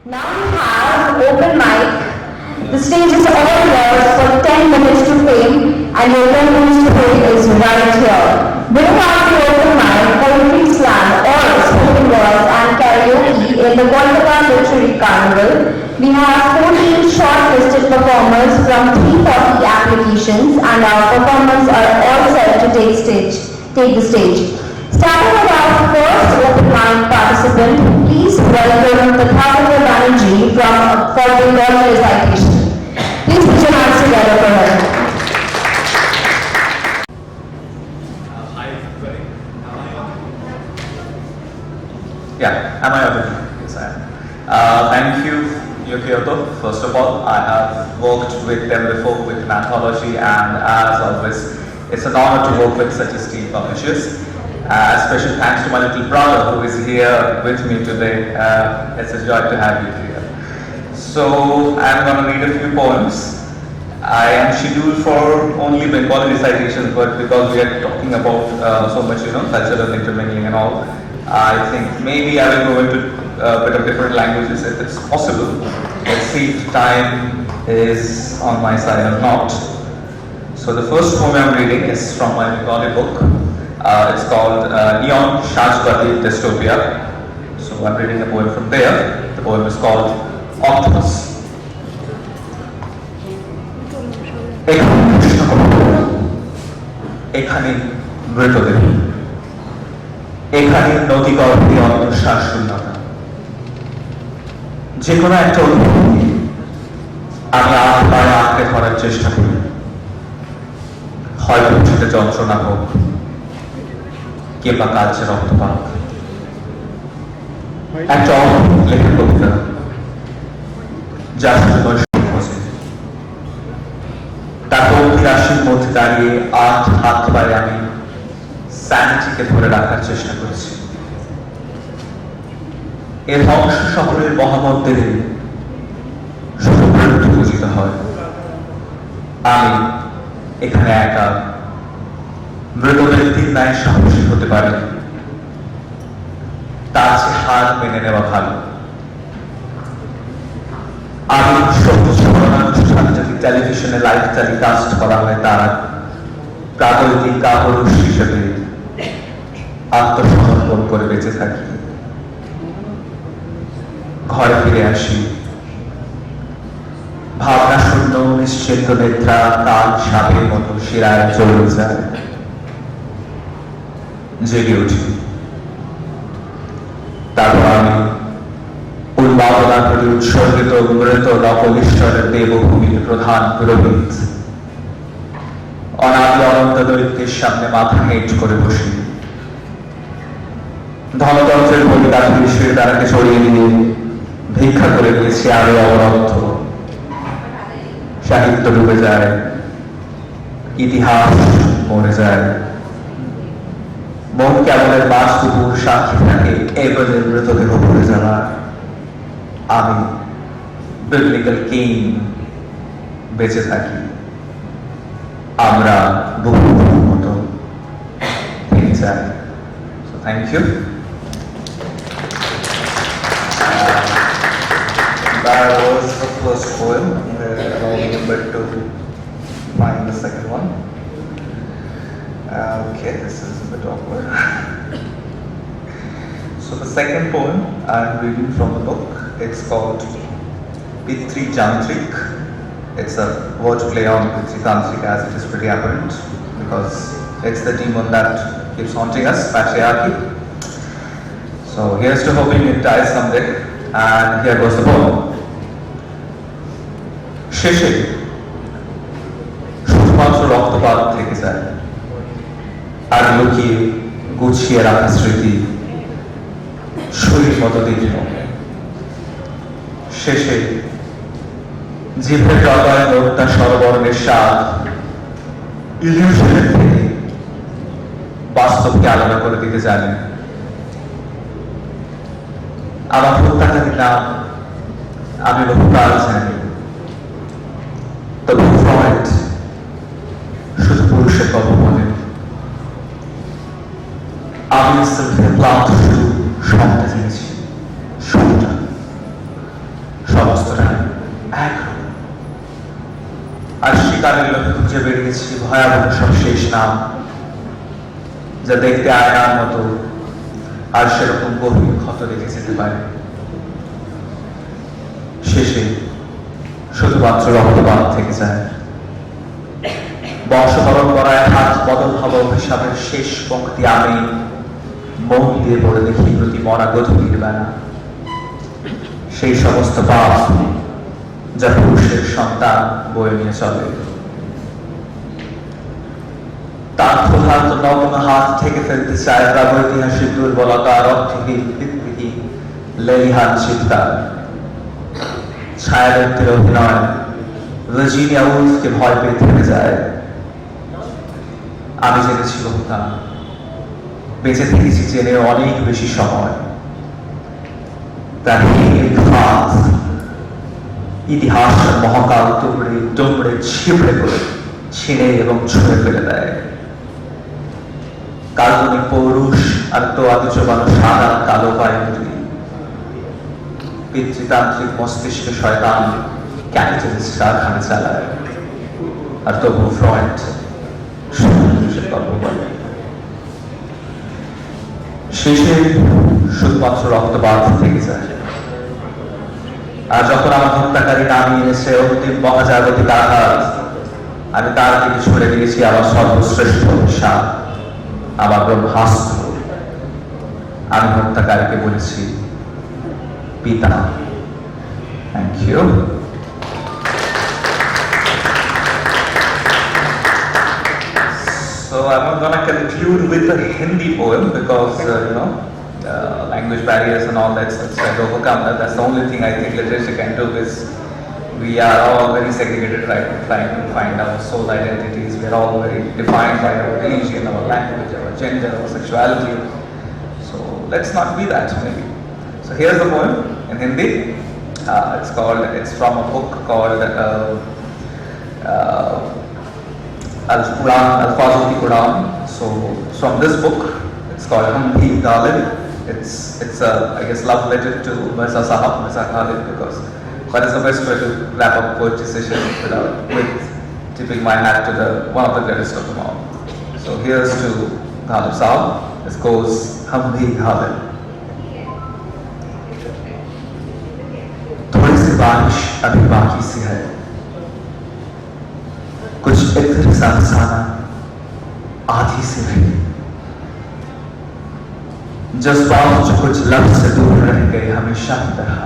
Now we have open mic. The stage is all yours for 10 minutes to fame, and your turn to fame is right here. Bring out the open mic, poetry slam, or spoken words and karaoke in the Kolkata Literary Carnival. We have 14 shortlisted performers from 340 applications, and our performers are all set to take the stage. Starting with our first open mic participant, please welcome the Carnival Banerjee for the Bengali recitation. Please put your hands together for her. Hi everybody. Am I audible? Yes, I am. Thank you, Yukioto. First of all, I have worked with them before with an anthology, and as always, it's an honor to work with such esteemed publishers. Special thanks to my little brother who is here with me today. It's a joy to have you here. So I'm going to read a few poems. I am scheduled for only Bengali recitations, but because we are talking about so much, cultural intermingling and all, I think maybe I will go into a bit of different languages if it's possible. Let's see if time is on my side or not. So the first poem I'm reading is from my Bengali book. It's called Neon Shashwati Dystopia. So I'm reading a poem from there. The poem is called Octopus. এখানে মৃতদেহ, এখানে নদী গর্ভে অন্তঃশ্বাস শূন্যতা, যে কোনো একটা অনুভূতি আমি আত্মায় আঁকড়ে ধরার চেষ্টা করি, হয়তো সেটা যন্ত্রণা হোক কিংবা কালচে রক্তপাত। একটা অদ্ভুত লেখা কবিতা যা শুধু তার গভীর রাশির মধ্যে দাঁড়িয়ে হাত পায়ে আমি স্যানিটিকে ধরে রাখার চেষ্টা করেছি। এর ধ্বংস শহরের মহামন্দিরে শুধু মৃত্যু পূজিত হয়, আমি এখানে একা মৃত ব্যক্তির ন্যায় সাহসী হতে পারে, তার চেয়ে হার মেনে নেওয়া ভালো। আমি টেলিভিশনে লাইভ টেলিকাস্ট করা হয় তার প্রাগৈতিক কাপুরুষ হিসেবে আত্মসমর্পণ করে বেঁচে থাকি। ঘরে ফিরে আসি, ভাবনা শূন্য নিশ্চিন্ত নেত্রা কাল সাপের মতো শিরায় চলে যায়। জেগে উঠি, তারপর আমি উন্মাদনা করে উৎসর্গিত মৃত নকল ঈশ্বরের দেবভূমির প্রধান পুরোহিত অনাদি অনন্ত দৈত্যের সামনে মাথা হেঁট করে বসি। ধনতন্ত্রের বলিদান বিশ্বের দ্বারাকে ছড়িয়ে দিয়ে ভিক্ষা করে দিয়েছি আরো অবরদ্ধ। সাহিত্য ডুবে যায়, ইতিহাস মরে যায়, মন কেবলের বাস্তুপুর সাক্ষী থাকে এবারের মৃতদেহ ভরে যাওয়া। আমি বিবলিক্যাল কিং বেঁচে থাকি, আমরা বহু মতো ভেঙে যাই। So thank you. That was the first poem. Allow me a bit to find the second one. Okay, this is a bit awkward. So the second poem I'm reading from the book, it's called Pitri Jantrik. It's a word play on Pitri Tantric, as it is pretty apparent, because it's the demon that keeps haunting us, patriarchy. So here's to hoping it dies someday, and here goes the poem. শেষে শুধুমাত্র রক্তপাত থেকে যায়, আর লুকিয়ে গুছিয়ে রাখা স্মৃতি শরীর মতো দীর্ঘ। শেষে জিভের হৃদয় নোটটা সরবর্ণের স্বাদ ইলিউশনের থেকে বাস্তবকে আলাদা করে দিতে জানে। আমার হত্যাকারীর নাম আমি বহুকাল জানি, তবে ফ্রয়েড শুধু পুরুষের কথা বলেন। আমি ক্লান্ত শুধু সবটা জেনেছি, সবটা খুঁজে বেরিয়েছি ভয়াবহ সব শেষ নাম, যা দেখতে আয়নার মতো আর সেরকম গভীর ক্ষত রেখে যেতে পারে। শেষে শুধুমাত্র রক্তপাত থেকে যায়। বংশ পরম্পরায় হাত বদল হব হিসাবের শেষ পঙ্ক্তি আমি মন দিয়ে পড়ে দেখি প্রতি মরা গধূলির বেলা। সেই সমস্ত পাপ যা পুরুষের সন্তান বয়ে নিয়ে চলে, তার ক্ষুধার্ত নগ্ন হাত থেকে ফেলতে চায় প্রাগৈতিহাসিক দুর্বলতা, অর্থহীন ভিত্তিহীন লেলিহান চিন্তা। ছায়ালব্ধের অভিনয় ভার্জিনিয়া উলফকে ভয় পেয়ে থেমে যায়। আমি জেনেছি হতাম, বেঁচে থেকেছি জেনে অনেক বেশি সময়। তার ঘাত ইতিহাস মহাকাল টুকরে ডুমড়ে ছিপড়ে করে ছিঁড়ে এবং ছুঁড়ে ফেলে দেয়। কাল্পনিক পৌরুষ আর তোয়াকে চোবানো সাদা কালো বায়ুটি পিতৃতান্ত্রিক মস্তিষ্কে শয়তান ক্যাপিটালিস্ট কারখানা চালায়, আর তবু ফ্রয়েড গল্প বলে। শেষে শুধুমাত্র রক্তপাত থেকে যায়। আর যখন আমার হত্যাকারী নামিয়ে এনেছে অন্তিম মহাজাগতিক আঘাত, আমি তার দিকে ছুড়ে দিয়েছি আমার সর্বশ্রেষ্ঠ সাপ, আমার ব্রহ্মাস্ত্র। আমি হত্যাকারীকে বলেছি পিতা। Thank you. So I'm going to conclude with a Hindi poem because language barriers and all that stuff to overcome that. That's the only thing I think literature can do. Is we are all very segregated, right? Trying to find our soul identities. We are all very defined by our religion, our language, our gender, our sexuality. So let's not be that maybe. So here's the poem in Hindi. It's from a book called Al-Quran, Al-Fazl Quran. So from this book, it's called Hum Bhi Ghalib. It's a, I guess, love letter to Mirza Sahab, Mirza Ghalib, because that is the best way to wrap up poetry session with tipping my hat to one of the greatest of them all. So here's to Ghalib Sahab. This goes Hum Bhi Ghalib. थोड़ी सी बारिश अभी बाकी सी है, कुछ इत्र सा फसाना आधी से रही, जज्बात जो कुछ लफ्ज से दूर रह गए हमेशा की तरह।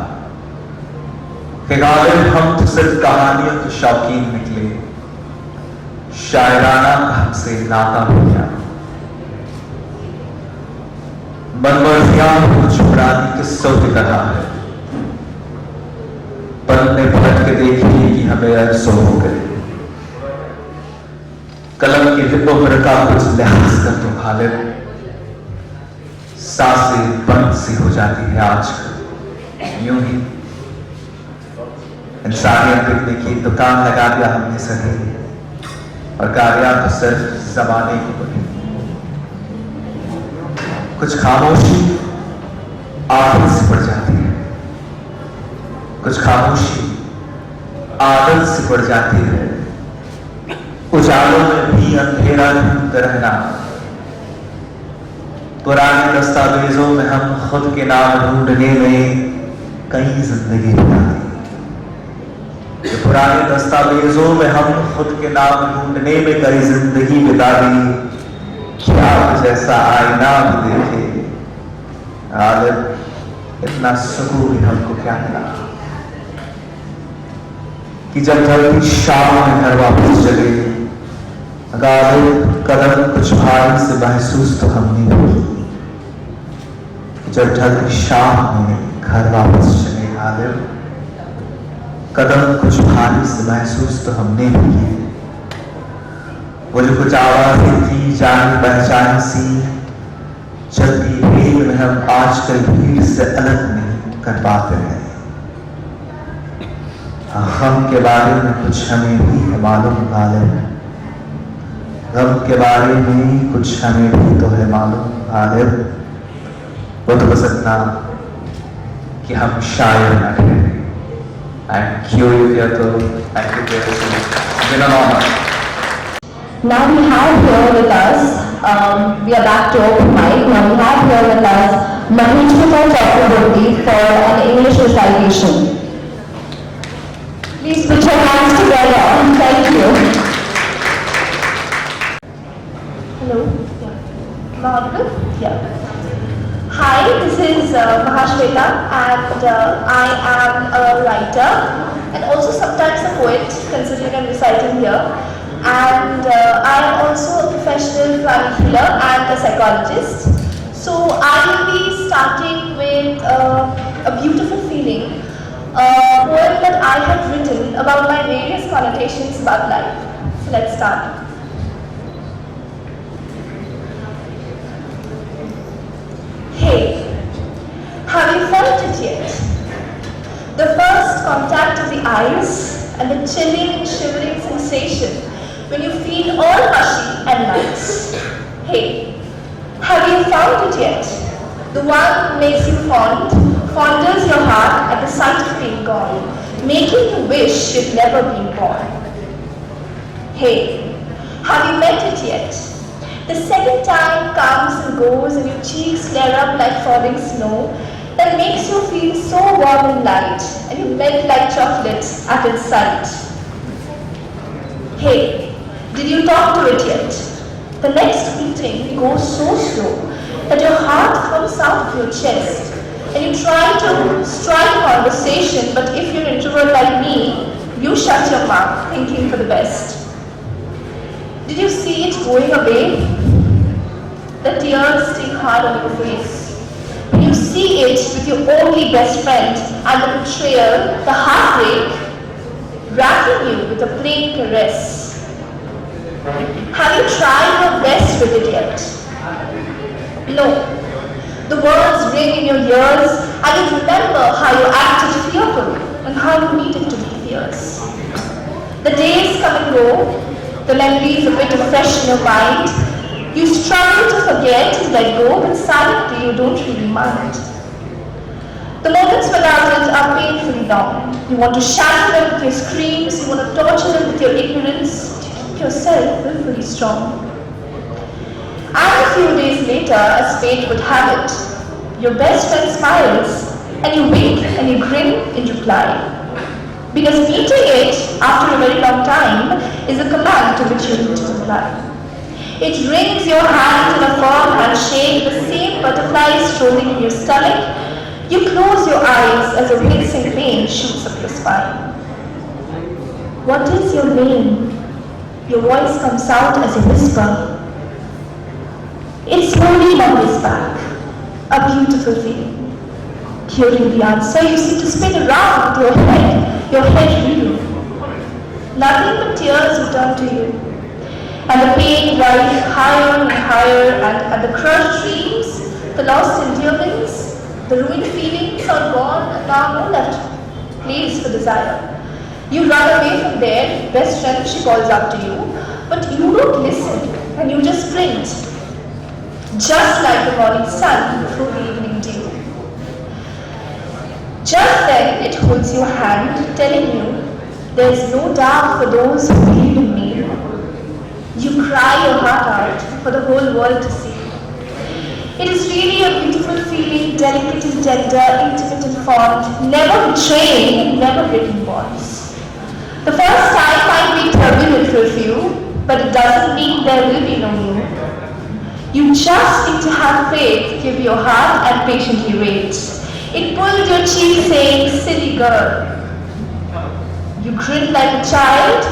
कि गालिब हम तो सिर्फ कहानियों के शौकीन निकले, शायराना हमसे नाता हो गया। मनवर्जियां कुछ पुरानी किस्सों की तरह है, पलने पलट के देखिए कि हमें अरसों हो गए। कलम की उम्र का कुछ लिहाज कर तो गालिब, सांसें बंद सी हो जाती है आजकल यूं ही। इंसानियत बिकने की दुकान लगा दिया हमने सही, और गाड़ियां तो सिर्फ जमाने की बनी। कुछ खामोशी आदत से पड़ जाती है, कुछ खामोशी आदत से पड़ जाती है। उजालों में भी अंधेरा ढूंढते रहना, पुराने दस्तावेजों में हम खुद के नाम ढूंढने में कई जिंदगी बिता दी। पुराने दस्तावेजों में हम खुद के नाम ढूंढने में कई जिंदगी बिता दी। क्या जैसा आईना भी देखे गालिब, इतना सुकून भी हमको क्या मिला कि जब धरती शाम में घर वापस चले, गालिब कदम कुछ भारी से महसूस तो हमने की। जब ढलती शाम में घर वापस चले, गालिब कदम कुछ भारी से महसूस तो हमने भी की। वो जो कुछ आवाजें थी जानी पहचानी सी, चलती भीड़ में हम आजकल भीड़ से अलग नहीं कर पाते हैं। गम के बारे में कुछ हमें भी है मालूम गालिब, गम के बारे में कुछ हमें भी तो है मालूम गालिब। वो तो बस इतना कि हम शायर न ठहरे। Thank you, Yukiato. Thank you, Jay. It's been an honor. Now we have here with us, we are back to open mic. Now we have here with us Maheshwara Chakraborty for an English recitation. Please put your hands together. Thank you. Hello. Yeah. Am I audible? Yeah. Hi, this is Mahashweta, and I am a writer and also sometimes a poet, considering I'm reciting here. And I am also a professional pranic healer and a psychologist. So I will be starting with a beautiful feeling, a poem that I have written about my various connotations about life. So let's start. Hey, have you felt it yet? The first contact of the eyes and the chilling and shivering sensation when you feel all mushy and nice. Hey, have you found it yet? The one who makes you fondles your heart at the sight of being gone, making you wish you'd never been born. Hey, have you met it yet? The second time comes and goes and your cheeks flare up like falling snow that makes you feel so warm and light and you melt like chocolate at its sight. Hey, did you talk to it yet? The next beating goes so slow that your heart comes out of your chest and you try to strike conversation, but if you're an introvert like me, you shut your mouth thinking for the best. Did you see it going away? The tears stick hard on your face. When you see it with your only best friend and the betrayal, the heartbreak, wrapping you with a plain caress. Have you tried your best with it yet? No. The words ring in your ears and you remember how you acted fearful and how you needed to be fierce. The days come and go, the memories a bit fresh in your mind. You struggle to forget and let go, but silently you don't really mind. The moments without it are painfully long. You want to shatter them with your screams, you want to torture them with your ignorance, to keep yourself willfully strong. And a few days later, as fate would have it, your best friend smiles, and you wink and you grin in reply. Because meeting it after a very long time is a command to which you need to comply. It wrings your hand in a firm handshake, the same butterflies strolling in your stomach. You close your eyes as a wincing pain shoots up your spine. What is your name? Your voice comes out as a whisper. It slowly mumbles back, a beautiful feeling. Hearing the answer, you seem to spin around with your head reeling. Nothing but tears return to you. And the pain rises higher and higher, and the crushed dreams, the lost endearments, the ruined feelings are gone, and now no left place for desire. You run away from there, best friend, she calls out to you, but you don't listen, and you just sprint, just like the morning sun before the evening dew. Just then it holds your hand, telling you, there's no doubt for those who believe in me. You cry your heart out for the whole world to see. It is really a beautiful feeling, delicate and tender, intimate and fond, never betraying and never breaking bonds. The first time might be turbulent for a few, but it doesn't mean there will be no you. You just need to have faith, give your heart and patiently wait. It pulled your cheek saying, silly girl. You grin like a child,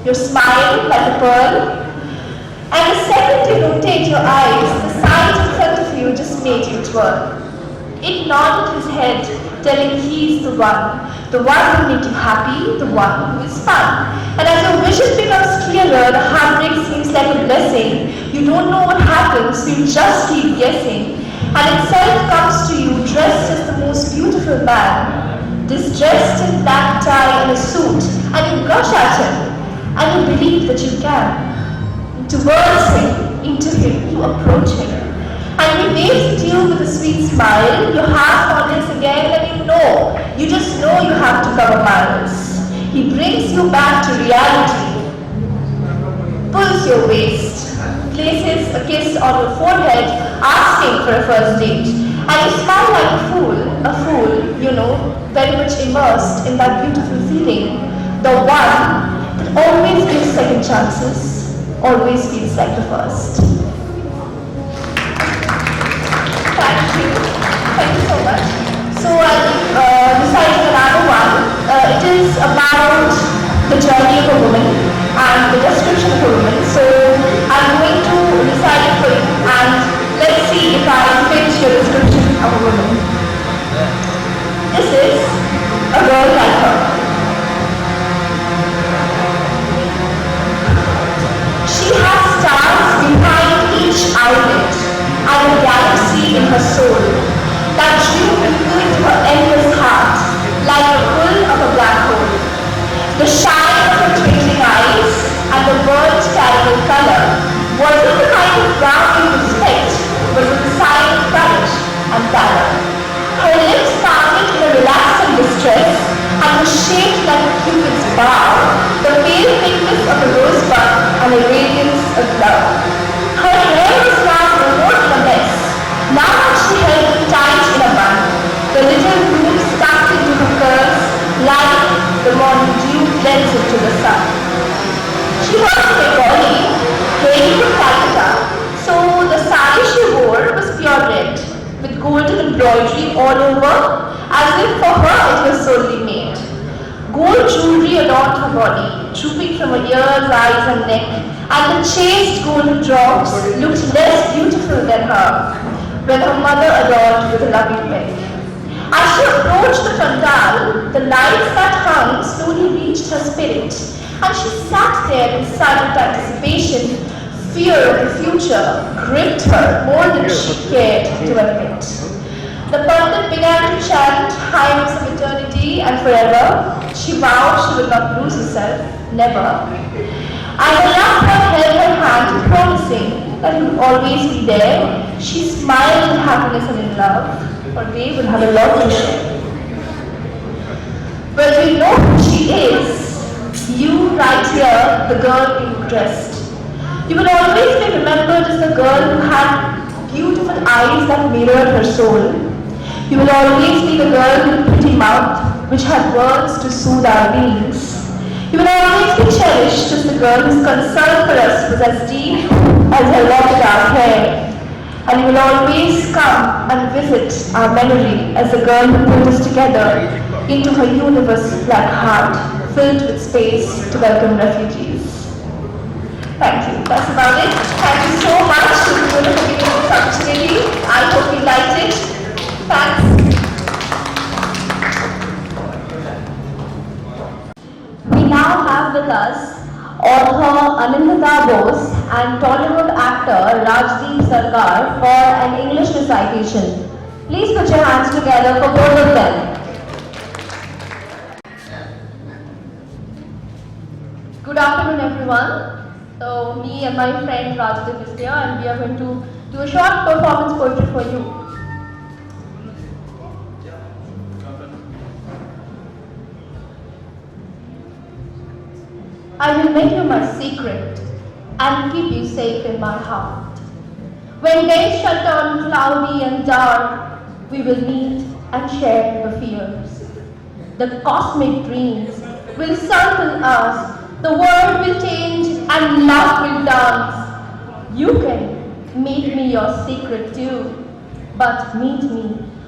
you smile like a pearl, and the second you rotate your eyes, the sight in front of you just made you twirl. It nodded his head, telling he's the one who will make you happy, the one who is fun. And as your vision becomes clearer, the heartbreak seems like a blessing. You don't know what happens, so you just keep guessing. And itself comes to you dressed as the most beautiful man, distressed in black tie and a suit, and you gush at him, and you believe that you can. Towards him, into him, you approach him. And he waves at you with a sweet smile, your heart fondles again, and you just know you have to cover miles. He brings you back to reality, pulls your waist, places a kiss on your forehead, asking for a first date. And you smile like a fool, you know, very much immersed in that beautiful feeling. The one that always gives second chances, always feels like the first. Thank you. Thank you so much. So I'll decide another one. It is about the journey of a woman and the description of a woman. So I'm going to recite it for you and let's see if I fit your description of a woman. This is a girl like her. She has stars behind each eyelid and a galaxy in her soul that drew into her endless heart like the pull of a black hole. The shine of her twinkling eyes and the world's terrible color wasn't the kind of brown you expect, but was a sign of courage and valor. Her lips parted in a relaxing distress and were shaped like a cupid's bow, the pale pinkness of a rosebud and a radiance of love. Her hair was now more in a mess, now that she held it tight in a bun. The little roots tucked into her curls like the morning dew blends into the sun. She was Bengali, hailing from Kolkata, so the sari she wore was pure red, with golden embroidery all over, as if for her it was solely made. Gold jewelry adorned her body, drooping from her ears, eyes and neck, and the chaste golden drops looked less beautiful than her, when her mother adored with a loving peck. As she approached the pandal, the lights that hung slowly reached her spirit, and she sat there in silent anticipation. Fear of the future gripped her more than she cared to admit. The pandit began to chant hymns of eternity and forever. She vowed she would not lose herself, never. And the young girl held her hand, promising that he would always be there. She smiled in happiness and in love, for they would have a lot to share. But we know who she is. You, right here, the girl pink dressed. You will always be remembered as the girl who had beautiful eyes that mirrored her soul. You will always be the girl with a pretty mouth, which had words to soothe our beings. You will always be cherished as the girl whose concern for us was as deep as her long dark hair. And you will always come and visit our memory as the girl who pulled us together into her universe black heart, filled with space to welcome refugees. Thank you. That's about it. Thank you so much to the for giving me this opportunity. I hope you liked it. Thanks. We now have with us author Anindita Bose and Tollywood actor Rajdeep Sarkar for an English recitation. Please put your hands together for both of them. Good afternoon, everyone. So, me and my friend Rajdeep is here, and we are going to do a short performance poetry for you. I will make you my secret and keep you safe in my heart. When days shall turn cloudy and dark, we will meet and share the fears. The cosmic dreams will circle us. The world will change and love will dance. You can make me your secret too, but meet me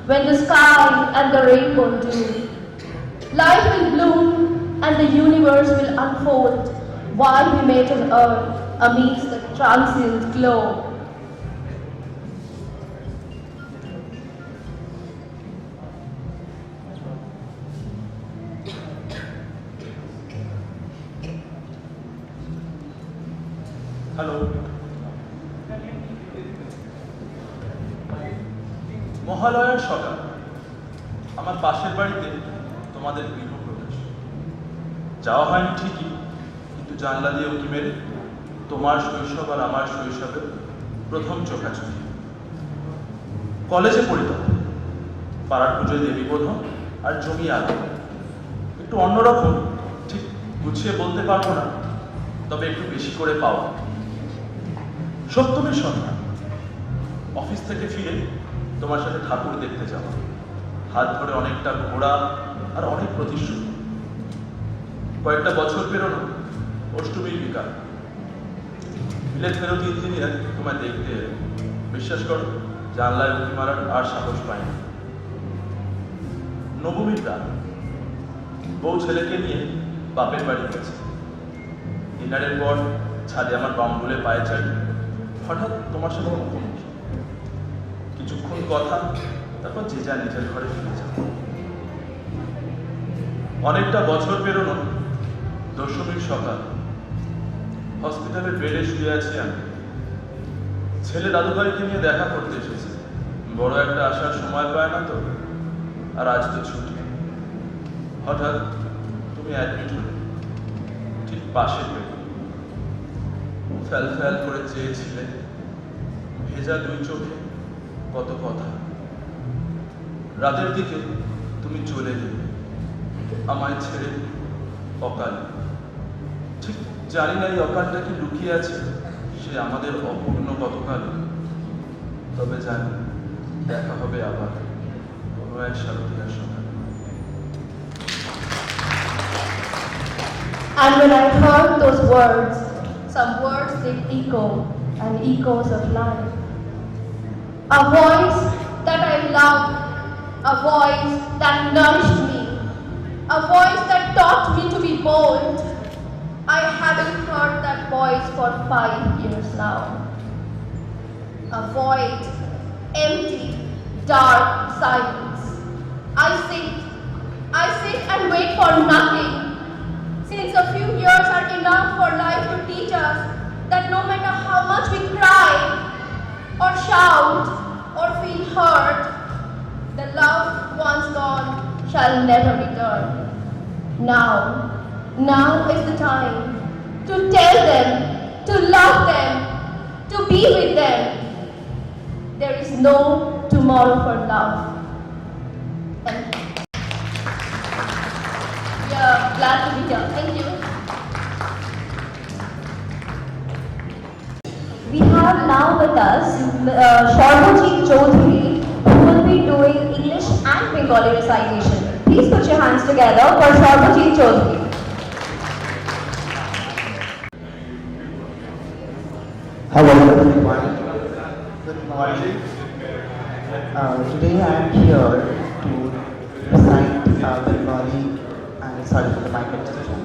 when the sky and the rainbow do. Life will bloom and the universe will unfold while we meet on earth amidst the transient glow. Hello মহালয়ার সকাল আমার পাশের বাড়িতে তোমাদের গৃহপ্রবেশ যাওয়া হয়নি ঠিকই কিন্তু জানলা দিয়ে উঁকি মেরে তোমার শৈশব আর আমার শৈশবের প্রথম চোখাচোখি কলেজে পড়ি তখন পাড়ার পুজোয় দেবী বোধন আর জমি আলো একটু অন্যরকম ঠিক গুছিয়ে বলতে পারবো না তবে একটু বেশি করে পাওয়া সপ্তমীর সন্ধ্যা, অফিস থেকে ফিরে তোমার সাথে ঠাকুর দেখতে যাওয়া, হাত ধরে অনেকটা ঘোরা আর অনেক প্রতিশ্রুতি। কয়েকটা বছর পেরোনো, অষ্টমীর বিকাল, বিলেত ফেরত ইঞ্জিনিয়ার তোমায় দেখতে এলো। বিশ্বাস করো, জানলায় উঁকি মারার আর সাহস পায়নি। নবমীর রাত, বউ ছেলেকে নিয়ে বাপের বাড়ি গেছে। ডিনারের পর ছাদে আমার বাম্বুলে পায়ে চাড়ি, হঠাৎ তোমার সাথে মুখোমুখি। কিছুক্ষণ কথা, তারপর যে যা নিজের ঘরে ফিরে যাবে। অনেকটা বছর পেরোনো, দশমীর সকাল, হসপিটালের বেডে শুয়ে আছি আমি। ছেলে দাদুভাইকে নিয়ে দেখা করতে এসেছে। বড় একটা আসার সময় পায় না তো, আর আজ তো ছুটি। হঠাৎ তুমি অ্যাডমিট হলে, ঠিক পাশের বেডে। ফ্যাল ফ্যাল করে চেয়েছিলে, ভেজা দুই চোখে কত কথা। রাতের দিকে তুমি চলে গেলে, আমায় ছেড়ে অকালে। ঠিক জানি না এই অকালটা কি লুকিয়ে আছে সে আমাদের অপূর্ণ গতকাল। তবে জানি দেখা হবে আবার কোনো এক শারদীয়ার সকাল। And when I heard those words, some words did echo and echoes of life. A voice that I loved, a voice that nourished me, a voice that taught me to be bold. I haven't heard that voice for 5 years now. A void, empty, dark silence. I sit and wait for nothing. Since a few years are enough for life to teach us that no matter how much we cry, or shout, or feel hurt, the love once gone shall never return. Now is the time to tell them, to love them, to be with them. There is no tomorrow for love. Thank you. Yeah, glad to be here. Thank you. We have now with us Sharbojit Chaudhary, who will be doing English and Bengali recitation. Please put your hands together for Sharbojit Chaudhary. Hello everyone, good morning. Today I am here to recite Bengali, and sorry for the microphone.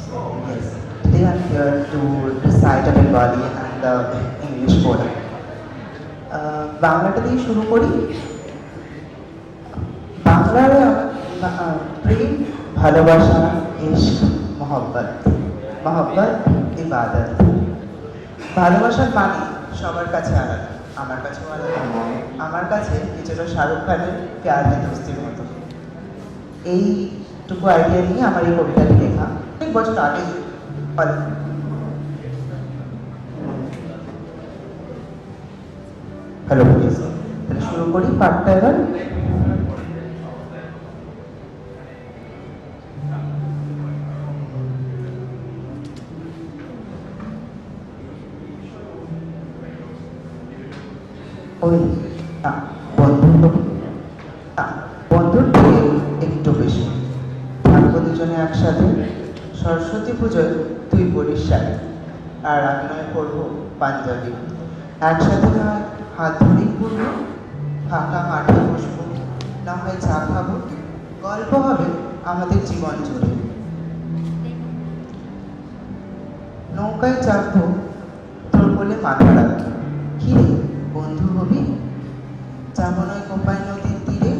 So yes, today I am here to recite a Bengali and the English poem. বাংলাটা দিয়ে শুরু করি। বাংলার প্রেম, ভালোবাসা, ইশক, মোহব্বত, মোহব্বত ইবাদত। ভালোবাসার মানে সবার কাছে আলাদা, আমার কাছেও আলাদা। আমার কাছে কিছুটা শাহরুখ খানের প্যার হে দোস্তির মতো। এইটুকু আইডিয়া নিয়ে আমার এই কবিতাটি লেখা। অনেক বছর আগে হ্যালো প্লিজ, তাহলে শুরু করি পাঠটা এবার। ওই না বন্ধুর থেকে একটু বেশি থাকবো দুজনে একসাথে। সরস্বতী পুজোয় তুই পড়িস শাড়ি আর আমি নয় পড়বো পাঞ্জাবি। একসাথে নয় হাত ধরেই পড়বো, ফাঁকা মাঠে বসবো, না হয় চা খাবো, গল্প হবে আমাদের জীবন জুড়ে। নৌকায় চাপবো, তোর কোলে মাথা রাখবো, কি রে বন্ধু হবি? যাবো নয় কোপাই নদীর তীরে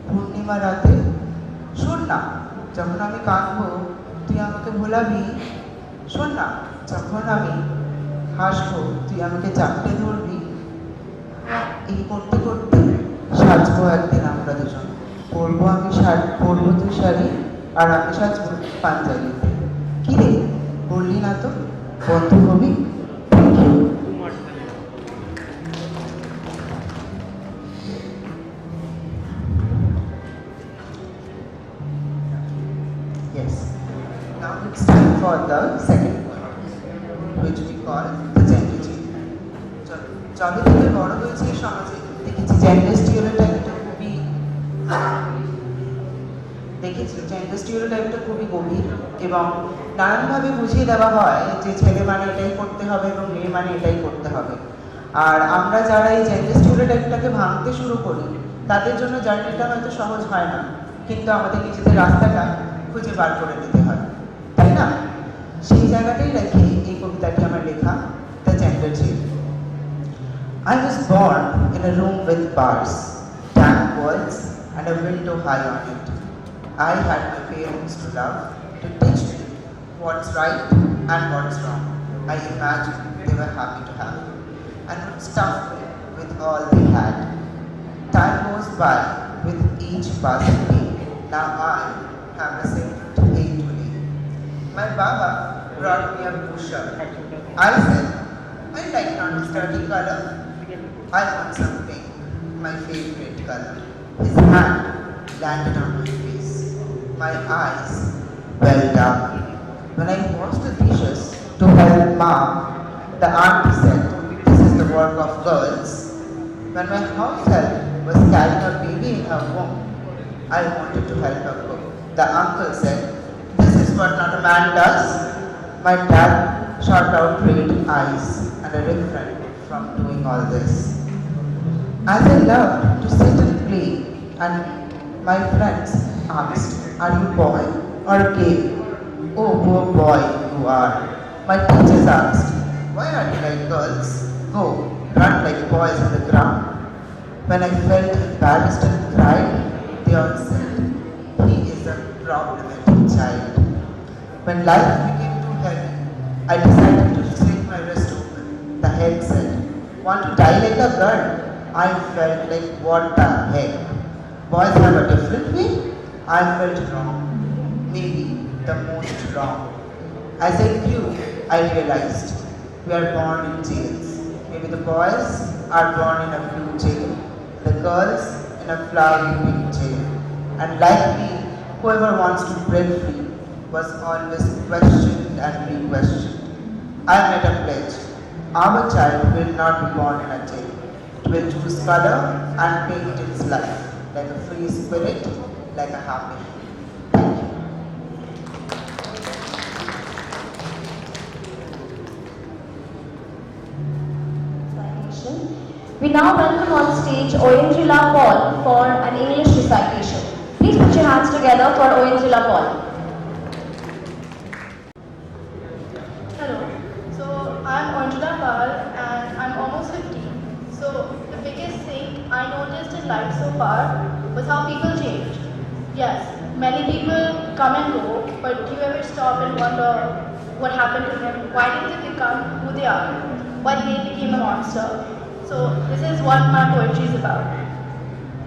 পূর্ণিমা রাতে। শোন না, যখন আমি কাঁদবো তুই আমাকে ভোলাবি। শোন না, যখন আমি হাসবো তুই আমাকে চাপটে ধরবি। এই করতে করতে সাজবো একদিন আমরা দুজন। পরবো আমি শাড়ি, পরবো তুই শাড়ি, আর আমি সাজবো পাঞ্জাবিতে। কি রে বললি না তো বন্ধু হবি? Thank you. Yes. Now it's time for the second one, which we call the genuine. যবে থেকে বড় হয়েছে এই সমাজে দেখেছি জেন্ডার স্টিরিওটাইপটা খুবই গভীর এবং নানানভাবে বুঝিয়ে দেওয়া হয় যে ছেলে মানে এটাই করতে হবে এবং মেয়ে মানে এটাই করতে হবে। আর আমরা যারা এই জেন্ডার স্টিরিওটাইপটাকে ভাঙতে শুরু করি তাদের জন্য জার্নিটা হয়তো সহজ হয় না, কিন্তু আমাদের নিজেদের রাস্তাটা খুঁজে বার করে নিতে হয়, তাই না? সেই জায়গাটাই রেখে এই কবিতাটি আমার লেখা, the gender change. I was born in a room with bars, damp walls and a window high on it. I had my parents to love, to teach me what's right and what's wrong. I imagined they were happy to have me and would stuff me with all they had. Time goes by with each passing day. Now I have a separate A to A. My Baba brought me a blue shirt. I said, I like non-sturdy color. I want something, my favorite color. His hand landed on my face. My eyes welled up. When I washed the dishes to help Mom, the auntie said, this is the work of girls. When my house help was carrying a baby in her womb, I wanted to help her cook. The uncle said, this is what not a man does. My dad shot out red eyes and a refrain from doing all this. As I loved to sit and play, and my friends asked, are you boy or gay? Oh, poor boy you are. My teachers asked, why are you like girls? Go, run like boys on the ground. When I felt embarrassed and cried, they all said, he is a problematic child. When life became too heavy, I decided to slit my wrist open. The head said, want to die like a girl? I felt like, what the heck? Boys have a different way? I felt wrong. Maybe the most wrong. As I grew, I realized we are born in jails. Maybe the boys are born in a blue jail, the girls in a flowery pink jail. And like me, whoever wants to break free was always questioned and re-questioned. I made a pledge. Our child will not be born in a jail. It will choose color and paint its life like a free spirit, like a happy. Thank you. Recitation. We now welcome on stage Oyendrila Paul for an English recitation. Please put your hands together for Oyendrila Paul. Hello, so I'm Anjula Pal and I'm almost 15. So the biggest thing I noticed in life so far was how people change. Yes, many people come and go, but do you ever stop and wonder what happened to them? Why did they become who they are? Why they became a monster? So this is what my poetry is about.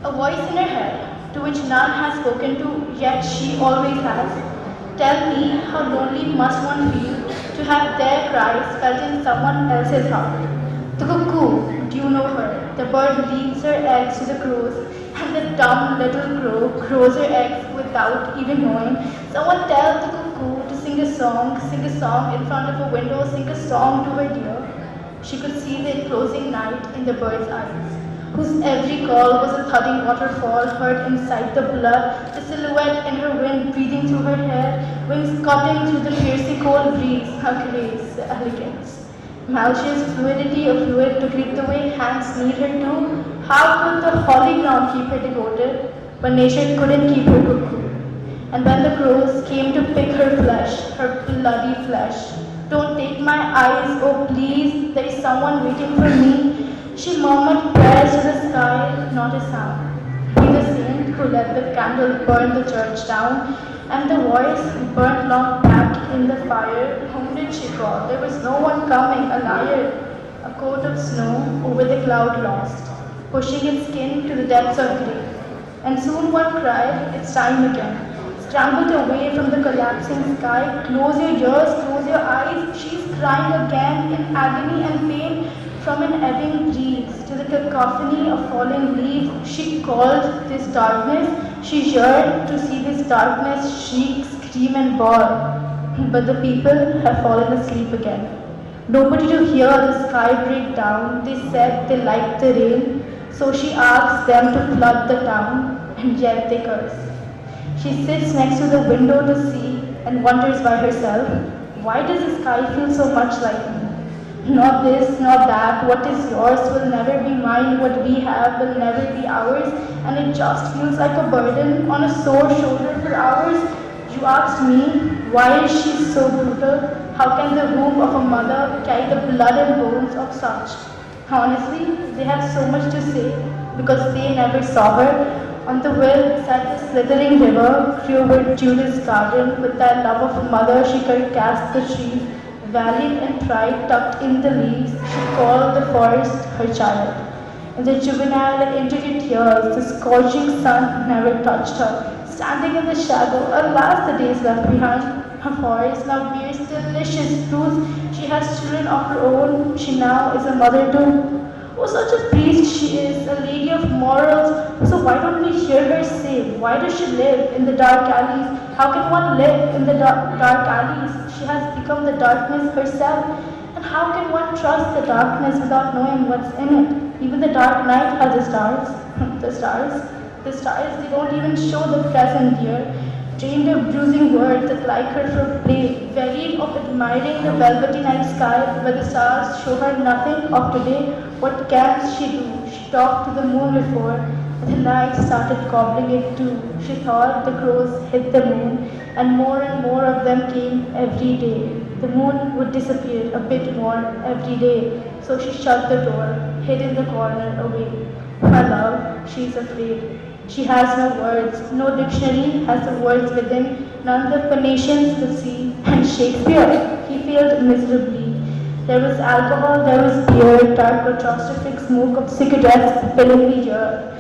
A voice in her head to which none has spoken to, yet she always has. Tell me how lonely must one feel to have their cries felt in someone else's heart. The cuckoo, do you know her? The bird leaves her eggs to the crows, and the dumb little crow crows her eggs without even knowing. Someone tell the cuckoo to sing a song in front of a window, sing a song to her dear. She could see the closing night in the bird's eyes, whose every call was a thudding waterfall heard inside the blood, the silhouette in her wind breathing through her hair, wings cutting through the piercing cold breeze, her grace, the elegance. Malicious fluidity of fluid to grip the way hands need her to. How could the holy ground keep her devoted, but nature couldn't keep her cuckoo? And when the crows came to pick her flesh, her bloody flesh, don't take my eyes, oh please, there is someone waiting for me. She murmured prayers to the sky, not a sound. Be the saint who let the candle burn the church down, and the voice burnt long back in the fire. Whom did she call? There was no one coming, a liar. A coat of snow over the cloud lost, pushing its skin to the depths of grey. And soon one cried, it's time again. Scrambled away from the collapsing sky. Close your ears, close your eyes. She's crying again in agony and pain. From an ebbing breeze to the cacophony of falling leaves, she called this darkness. She yearned to see this darkness shriek, scream and bawl. But the people have fallen asleep again. Nobody to hear the sky break down. They said they liked the rain, so she asked them to flood the town, and yet they curse. She sits next to the window to see and wonders by herself, why does the sky feel so much like me? Not this, not that. What is yours will never be mine. What we have will never be ours. And it just feels like a burden on a sore shoulder for hours. You asked me, why is she so brutal? How can the womb of a mother carry the blood and bones of such? Honestly, they have so much to say because they never saw her. On the well sat the slithering river, through her Judas garden, with that love of mother she could cast the trees, valiant and pride tucked in the leaves, she called the forest her child. In the juvenile and intricate years, the scorching sun never touched her. Standing in the shadow, alas, the days left behind. Her forest now bears delicious fruits. She has children of her own. She now is a mother too. Oh, such a priest she is, a lady of morals. So why don't we hear her say, why does she live in the dark alleys? How can one live in the dark alleys? She has become the darkness herself. And how can one trust the darkness without knowing what's in it? Even the dark night has the stars. the stars. The stars, they don't even show the present dear. Trained of bruising words that like her for play, wearied of admiring the velvety night sky where the stars show her nothing of today. What can she do? She talked to the moon before, and the night started gobbling it too. She thought the crows hid the moon, and more of them came every day. The moon would disappear a bit more every day, so she shut the door, hid in the corner away. My love, she is afraid. She has no words, no dictionary has the words within, none the Phoenicians could see, and Shakespeare, he failed miserably. There was alcohol, there was beer, dark claustrophic smoke of cigarettes filling the air.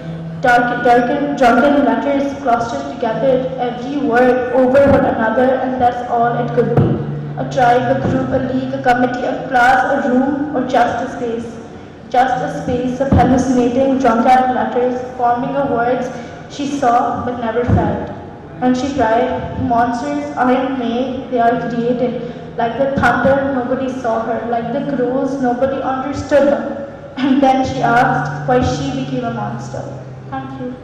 Drunken letters clustered together, every word over one another, and that's all it could be. A tribe, a group, a league, a committee, a class, a room, or just a space. Just a space of hallucinating drunken letters, forming of words she saw but never felt. And she cried, monsters aren't made, they are created. Like the thunder, nobody saw her. Like the crows, nobody understood her. And then she asked why she became a monster. Thank you.